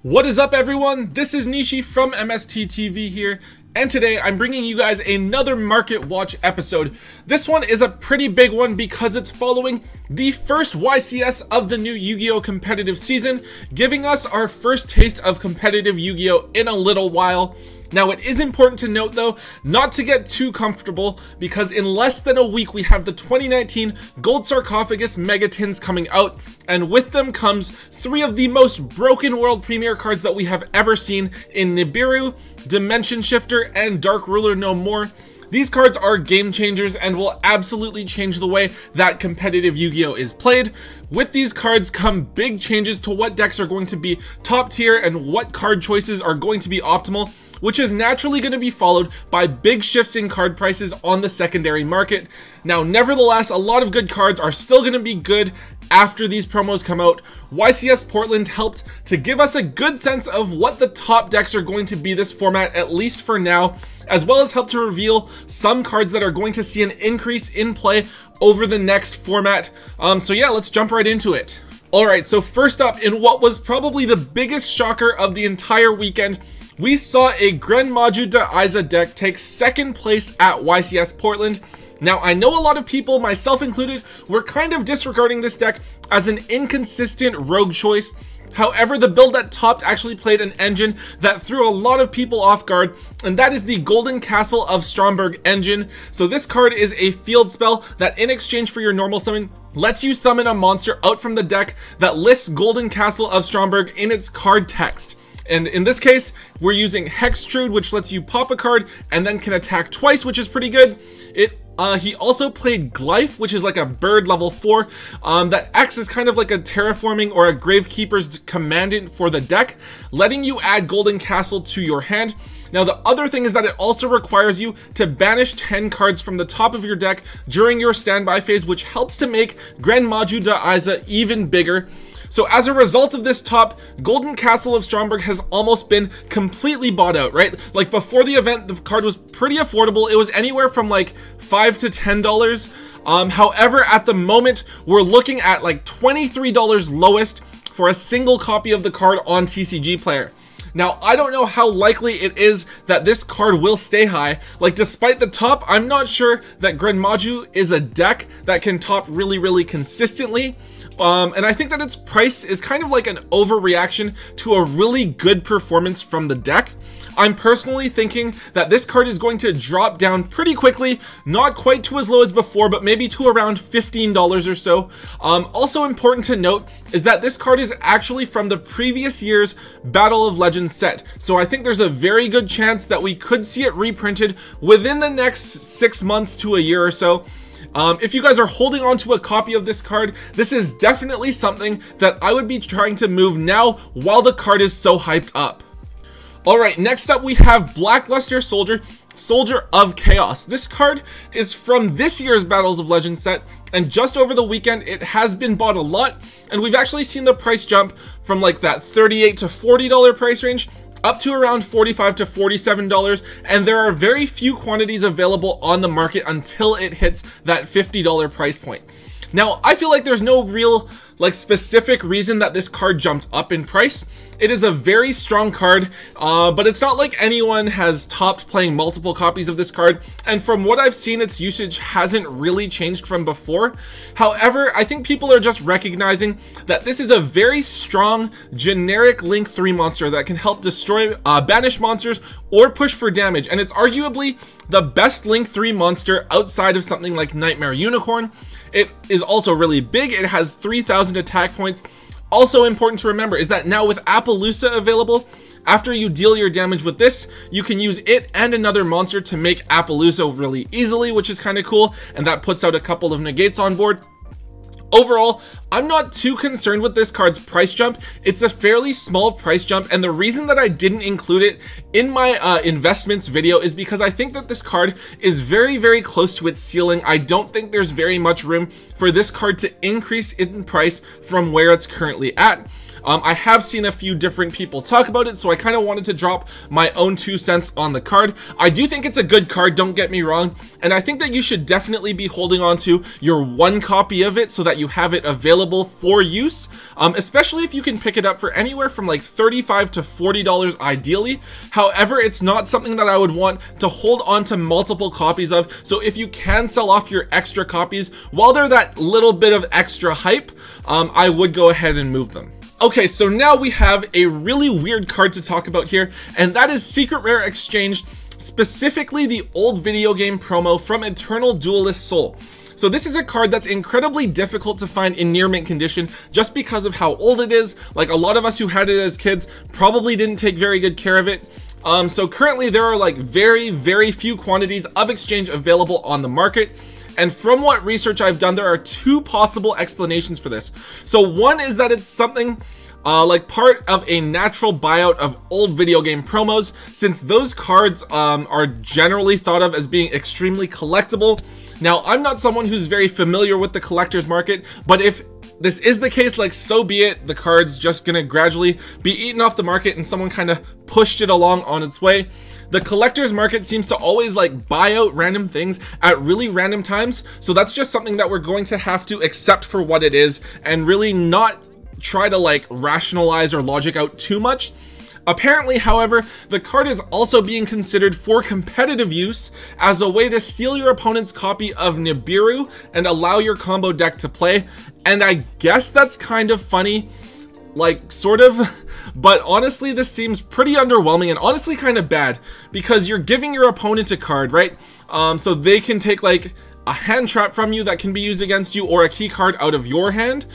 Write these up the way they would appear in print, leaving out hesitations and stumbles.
What is up, everyone? This is Nishi from MST.TV here, and today I'm bringing you guys another Market Watch episode. This one is a pretty big one because it's following the first YCS of the new Yu-Gi-Oh! Competitive season, giving us our first taste of competitive Yu-Gi-Oh! In a little while. Now, it is important to note, though, not to get too comfortable, because in less than a week we have the 2019 Gold Sarcophagus Megatins coming out, and with them comes 3 of the most broken World Premiere cards that we have ever seen in Nibiru, Dimension Shifter, and Dark Ruler No More. These cards are game changers and will absolutely change the way that competitive Yu-Gi-Oh! Is played. With these cards come big changes to what decks are going to be top tier and what card choices are going to be optimal, which is naturally going to be followed by big shifts in card prices on the secondary market. Now, nevertheless, a lot of good cards are still going to be good after these promos come out. YCS Portland helped to give us a good sense of what the top decks are going to be this format, at least for now, as well as help to reveal some cards that are going to see an increase in play over the next format. So yeah, let's jump right into it. Alright, so first up, in what was probably the biggest shocker of the entire weekend, we saw a Grenmaju Daiza deck take second place at YCS Portland. Now, I know a lot of people, myself included, were kind of disregarding this deck as an inconsistent rogue choice. However, the build that topped actually played an engine that threw a lot of people off guard, and that is the Golden Castle of Stromberg engine. So this card is a field spell that, in exchange for your normal summon, lets you summon a monster out from the deck that lists Golden Castle of Stromberg in its card text. And in this case, we're using Hextrude, which lets you pop a card and then can attack twice, which is pretty good. He also played Glyph, which is like a bird level 4 that acts as kind of like a terraforming or a Gravekeeper's commandant for the deck, letting you add Golden Castle to your hand. Now, the other thing is that it also requires you to banish 10 cards from the top of your deck during your standby phase, which helps to make Grenmaju Daiza even bigger. So as a result of this top, Golden Castle of Stromberg has almost been completely bought out, right? Like, before the event, the card was pretty affordable. It was anywhere from like $5 to $10. However, at the moment, we're looking at like $23 lowest for a single copy of the card on TCG Player. Now, I don't know how likely it is that this card will stay high. Like, despite the top, I'm not sure that Grenmaju is a deck that can top really consistently. And I think that its price is kind of like an overreaction to a really good performance from the deck. I'm personally thinking that this card is going to drop down pretty quickly, not quite to as low as before, but maybe to around $15 or so. Also important to note is that this card is actually from the previous year's Battle of Legends set. So I think there's a very good chance that we could see it reprinted within the next 6 months to a year or so. If you guys are holding on to a copy of this card, this is definitely something that I would be trying to move now while the card is so hyped up. Alright, next up we have Blackluster Soldier, Soldier of Chaos. This card is from this year's Battles of Legends set, and just over the weekend it has been bought a lot, and we've actually seen the price jump from like that $38 to $40 price range up to around $45 to $47, and there are very few quantities available on the market until it hits that $50 price point. Now, I feel like there's no real specific reason that this card jumped up in price. It is a very strong card, but it's not like anyone has topped playing multiple copies of this card, and from what I've seen, its usage hasn't really changed from before. However, I think people are just recognizing that this is a very strong generic Link 3 monster that can help destroy banish monsters or push for damage, and it's arguably the best Link 3 monster outside of something like Nightmare Unicorn. It is also really big. It has 3,000 attack points. Also important to remember is that now with Appaloosa available, after you deal your damage with this, you can use it and another monster to make Appaloosa really easily, which is kind of cool, and that puts out a couple of negates on board. Overall, I'm not too concerned with this card's price jump. It's a fairly small price jump, and the reason that I didn't include it in my investments video is because I think that this card is very close to its ceiling. I don't think there's very much room for this card to increase in price from where it's currently at. I have seen a few different people talk about it, so I kind of wanted to drop my own 2 cents on the card. I do think it's a good card, don't get me wrong, and I think that you should definitely be holding on to your 1 copy of it so that that you have it available for use, especially if you can pick it up for anywhere from like $35 to $40 ideally. However, it's not something that I would want to hold on to multiple copies of, so if you can sell off your extra copies while they're that little bit of extra hype, I would go ahead and move them. Okay, so now we have a really weird card to talk about here, and that is Secret Rare Exchange, specifically the old video game promo from Eternal Duelist Soul. So this is a card that's incredibly difficult to find in near mint condition just because of how old it is. Like, a lot of us who had it as kids probably didn't take very good care of it. So currently there are like very few quantities of Exchange available on the market. And from what research I've done, there are two possible explanations for this. So one is that it's something like part of a natural buyout of old video game promos, since those cards are generally thought of as being extremely collectible. Now, I'm not someone who's very familiar with the collector's market, but if this is the case, like, so be it. The card's just gonna gradually be eaten off the market and someone kind of pushed it along on its way. The collector's market seems to always like buy out random things at really random times, so that's just something that we're going to have to accept for what it is and really not try to like rationalize or logic out too much. Apparently, however, the card is also being considered for competitive use as a way to steal your opponent's copy of Nibiru and allow your combo deck to play. And I guess that's kind of funny, like, sort of, but honestly this seems pretty underwhelming and honestly kind of bad, because you're giving your opponent a card, right? So they can take like a hand trap from you that can be used against you, or a key card out of your hand.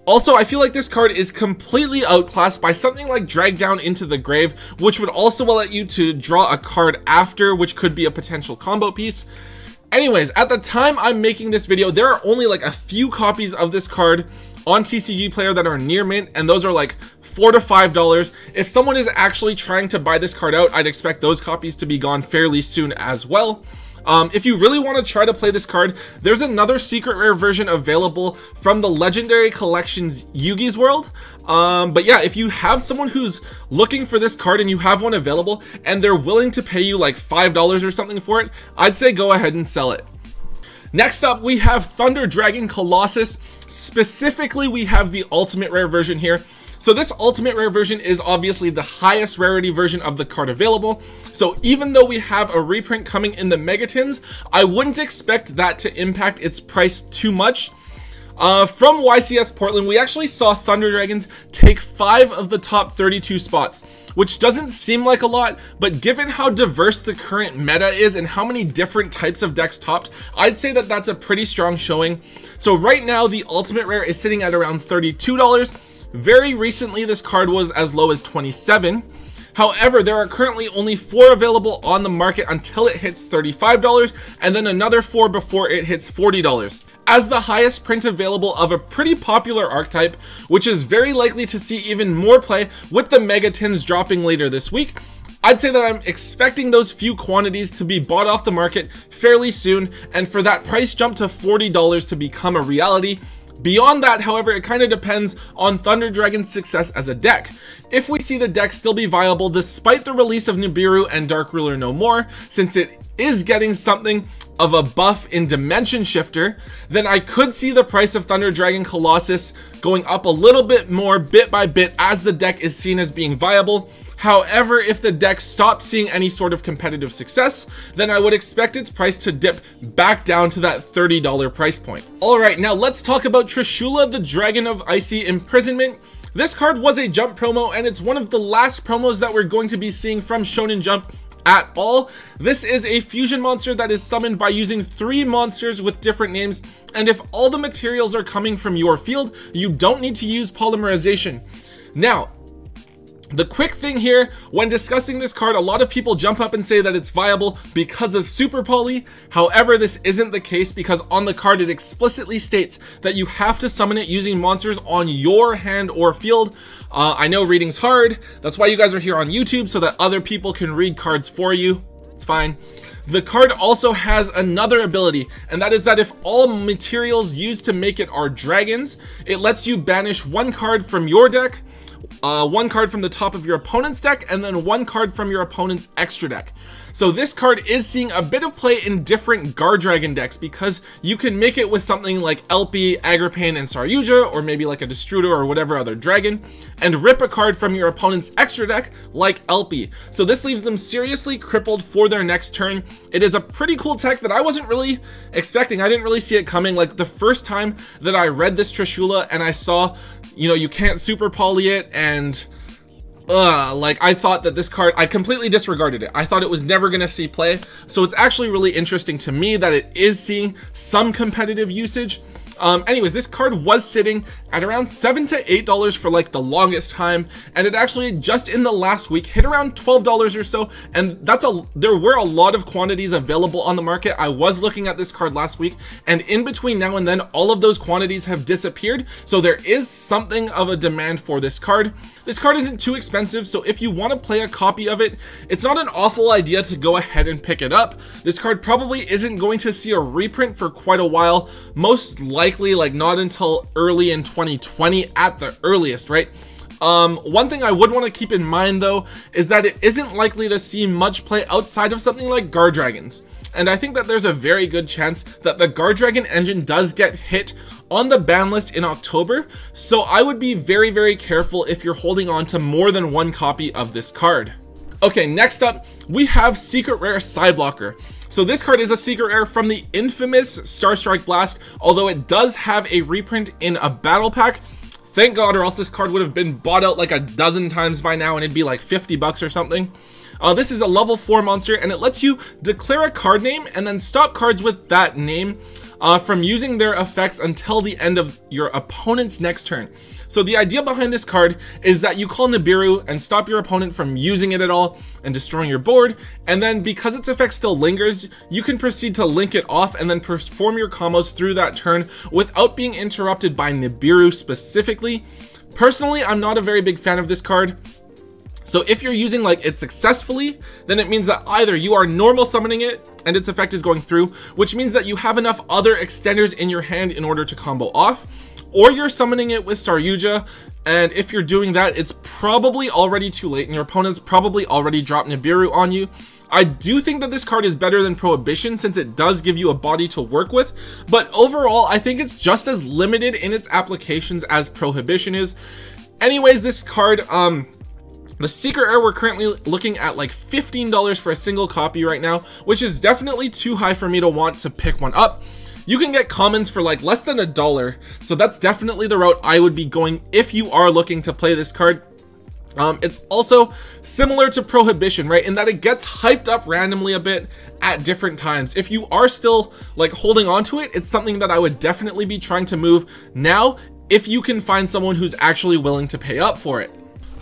Also, I feel like this card is completely outclassed by something like Drag Down into the Grave, which would also allow you to draw a card after, which could be a potential combo piece. Anyways, at the time I'm making this video, there are only like a few copies of this card on TCG Player that are near mint, and those are like $4 to $5. If someone is actually trying to buy this card out, I'd expect those copies to be gone fairly soon as well. If you really want to try to play this card, there's another secret rare version available from the Legendary Collection's Yugioh World. But yeah, if you have someone who's looking for this card and you have one available and they're willing to pay you like $5 or something for it, I'd say go ahead and sell it. Next up, we have Thunder Dragon Colossus. Specifically, we have the Ultimate Rare version here. So this Ultimate Rare version is obviously the highest rarity version of the card available. So even though we have a reprint coming in the Megatins, I wouldn't expect that to impact its price too much. From YCS Portland, we actually saw Thunder Dragons take 5 of the top 32 spots, which doesn't seem like a lot, but given how diverse the current meta is and how many different types of decks topped, I'd say that that's a pretty strong showing. So right now, the Ultimate Rare is sitting at around $32. Very recently, this card was as low as $27. However, there are currently only 4 available on the market until it hits $35, and then another 4 before it hits $40. As the highest print available of a pretty popular archetype, which is very likely to see even more play with the Megatins dropping later this week, I'd say that I'm expecting those few quantities to be bought off the market fairly soon, and for that price jump to $40 to become a reality. Beyond that, however, it kind of depends on Thunder Dragon's success as a deck. If we see the deck still be viable despite the release of Nibiru and Dark Ruler No More, since it is getting something of a buff in Dimension Shifter, then I could see the price of Thunder Dragon Colossus going up a little bit more bit by bit as the deck is seen as being viable. However, if the deck stops seeing any sort of competitive success, then I would expect its price to dip back down to that $30 price point. Alright, now let's talk about Trishula, the Dragon of Icy Imprisonment. This card was a Jump promo, and it's one of the last promos that we're going to be seeing from Shonen Jump at all. This is a fusion monster that is summoned by using 3 monsters with different names, and if all the materials are coming from your field, you don't need to use polymerization. Now, the quick thing here, when discussing this card, a lot of people jump up and say that it's viable because of Super Poly. However, this isn't the case, because on the card it explicitly states that you have to summon it using monsters on your hand or field. I know reading's hard, that's why you guys are here on YouTube, so that other people can read cards for you. It's fine. The card also has another ability, and that is that if all materials used to make it are dragons, it lets you banish one card from your deck, one card from the top of your opponent's deck, and then one card from your opponent's extra deck. So this card is seeing a bit of play in different Guard Dragon decks because you can make it with something like Elpie, Agripane, and Yugioh, or maybe like a Destruder or whatever other dragon, and rip a card from your opponent's extra deck like Elpie. So this leaves them seriously crippled for their next turn. It is a pretty cool tech that I wasn't really expecting. I didn't really see it coming. Like the first time that I read this Trishula and I saw, you know, you can't super poly it, and like I thought that this card, I completely disregarded it. I thought it was never gonna see play. So it's actually really interesting to me that it is seeing some competitive usage. Anyways, this card was sitting at around $7 to $8 for like the longest time, and it actually just in the last week hit around $12 or so, and there were a lot of quantities available on the market. I was looking at this card last week, and in between now and then all of those quantities have disappeared, so there is something of a demand for this card. This card isn't too expensive, so if you want to play a copy of it, it's not an awful idea to go ahead and pick it up. This card probably isn't going to see a reprint for quite a while, most likely like not until early in 2020 at the earliest, right? One thing I would want to keep in mind though is that it isn't likely to see much play outside of something like Guard Dragons, and I think that there's a very good chance that the Guard Dragon engine does get hit on the ban list in October, so I would be very, very careful if you're holding on to more than one copy of this card. Okay, next up, we have Secret Rare Sideblocker. So this card is a secret rare from the infamous Starstrike Blast, although it does have a reprint in a battle pack. Thank God, or else this card would have been bought out like a dozen times by now and it'd be like 50 bucks or something. This is a level 4 monster, and it lets you declare a card name and then stop cards with that name from using their effects until the end of your opponent's next turn. So the idea behind this card is that you call Nibiru and stop your opponent from using it at all and destroying your board, and then because its effect still lingers, you can proceed to link it off and then perform your combos through that turn without being interrupted by Nibiru specifically. Personally, I'm not a very big fan of this card. So if you're using like it successfully, then it means that either you are normal summoning it and its effect is going through, which means that you have enough other extenders in your hand in order to combo off, or you're summoning it with Yugioh, and if you're doing that, it's probably already too late and your opponent's probably already dropped Nibiru on you. I do think that this card is better than Prohibition since it does give you a body to work with, but overall I think it's just as limited in its applications as Prohibition is. Anyways, this card, the secret rare, we're currently looking at like $15 for a single copy right now, which is definitely too high for me to want to pick one up. You can get commons for like less than $1, so that's definitely the route I would be going if you are looking to play this card. It's also similar to Prohibition, right, in that it gets hyped up randomly a bit at different times. If you are still like holding on to it, it's something that I would definitely be trying to move now if you can find someone who's actually willing to pay up for it.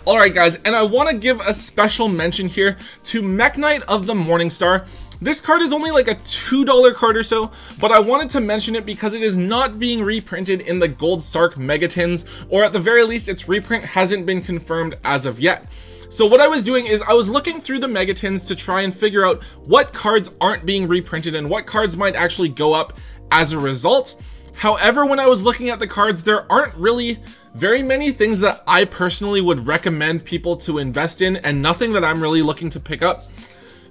Alright guys, and I want to give a special mention here to Mech Knight of the Morningstar. This card is only like a $2 card or so, but I wanted to mention it because it is not being reprinted in the Gold Sark Megatins, or at the very least its reprint hasn't been confirmed as of yet. So what I was doing is I was looking through the Megatins to try and figure out what cards aren't being reprinted and what cards might actually go up as a result. However, when I was looking at the cards, there aren't really very many things that I personally would recommend people to invest in, and nothing that I'm really looking to pick up.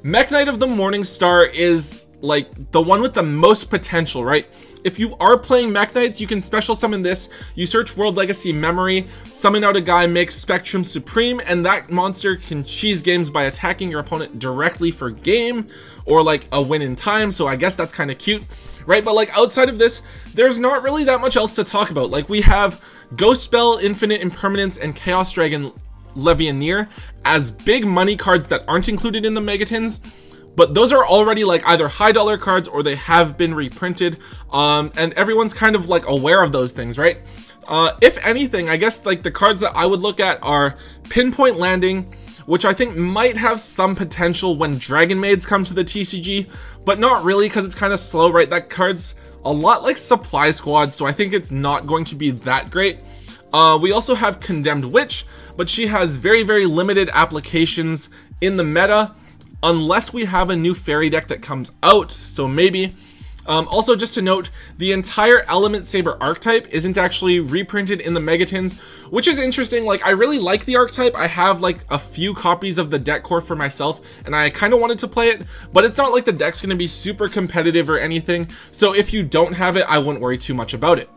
Mech Knight of the Morningstar is like the one with the most potential, right? If you are playing Mech Knights, you can special summon this, you search World Legacy Memory, summon out a guy, make Spectrum Supreme, and that monster can cheese games by attacking your opponent directly for game, or like a win in time, so I guess that's kind of cute, right? But like outside of this, there's not really that much else to talk about. Like we have Ghost Spell, Infinite Impermanence, and Chaos Dragon Levianeer as big money cards that aren't included in the Megatins, but those are already like either high dollar cards or they have been reprinted, and everyone's kind of like aware of those things, right? If anything, I guess like the cards that I would look at are Pinpoint Landing, which I think might have some potential when Dragon Maids come to the TCG, but not really because it's kind of slow, right? That card's a lot like Supply Squad, so I think it's not going to be that great. We also have Condemned Witch, but she has very, very limited applications in the meta. unless we have a new fairy deck that comes out, so maybe. Also, just to note, the entire Element Saber archetype isn't actually reprinted in the Megatins, which is interesting. Like, I really like the archetype. I have like a few copies of the deck core for myself, and I kind of wanted to play it, but it's not like the deck's going to be super competitive or anything, so if you don't have it, I wouldn't worry too much about it.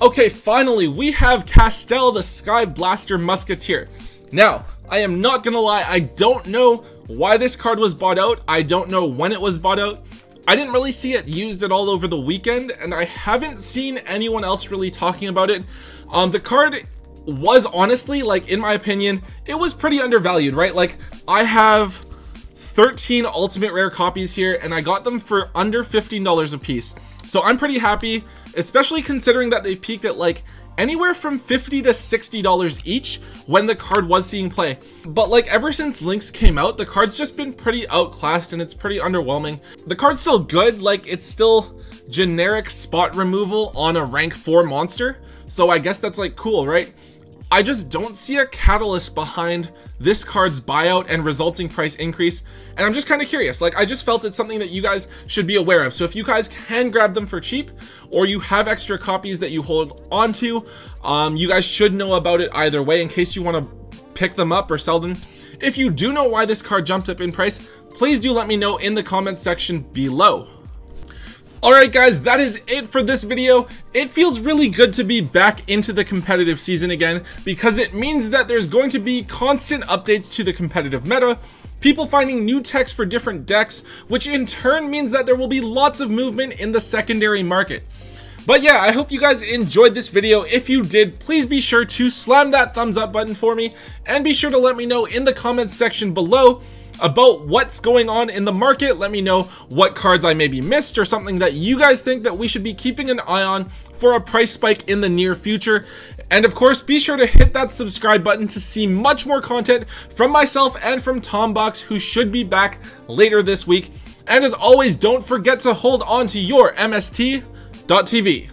Okay, finally, we have Castel, the Sky Blaster Musketeer. Now, I am not gonna lie, I don't know why this card was bought out. I don't know when it was bought out. I didn't really see it used at all over the weekend, and I haven't seen anyone else really talking about it. The card was honestly, like, in my opinion, it was pretty undervalued, right? Like, I have 13 ultimate rare copies here, and I got them for under $15 a piece. So I'm pretty happy, especially considering that they peaked at like anywhere from $50 to $60 each when the card was seeing play. But like ever since Lynx came out, the card's just been pretty outclassed and it's pretty underwhelming. The card's still good, like it's still generic spot removal on a rank 4 monster. So I guess that's like cool, right? I just don't see a catalyst behind this card's buyout and resulting price increase, and I'm just kind of curious. Like, I just felt it's something that you guys should be aware of. So if you guys can grab them for cheap, or you have extra copies that you hold onto, you guys should know about it either way in case you want to pick them up or sell them. If you do know why this card jumped up in price, please do let me know in the comments section below. Alright guys, that is it for this video. It feels really good to be back into the competitive season again, because it means that there's going to be constant updates to the competitive meta, people finding new techs for different decks, which in turn means that there will be lots of movement in the secondary market. But yeah, I hope you guys enjoyed this video. If you did, please be sure to slam that thumbs up button for me, and be sure to let me know in the comments section below about what's going on in the market. Let me know what cards I maybe missed or something that you guys think that we should be keeping an eye on for a price spike in the near future. And of course, be sure to hit that subscribe button to see much more content from myself and from Tombox, who should be back later this week. And as always, don't forget to hold on to your MST.TV.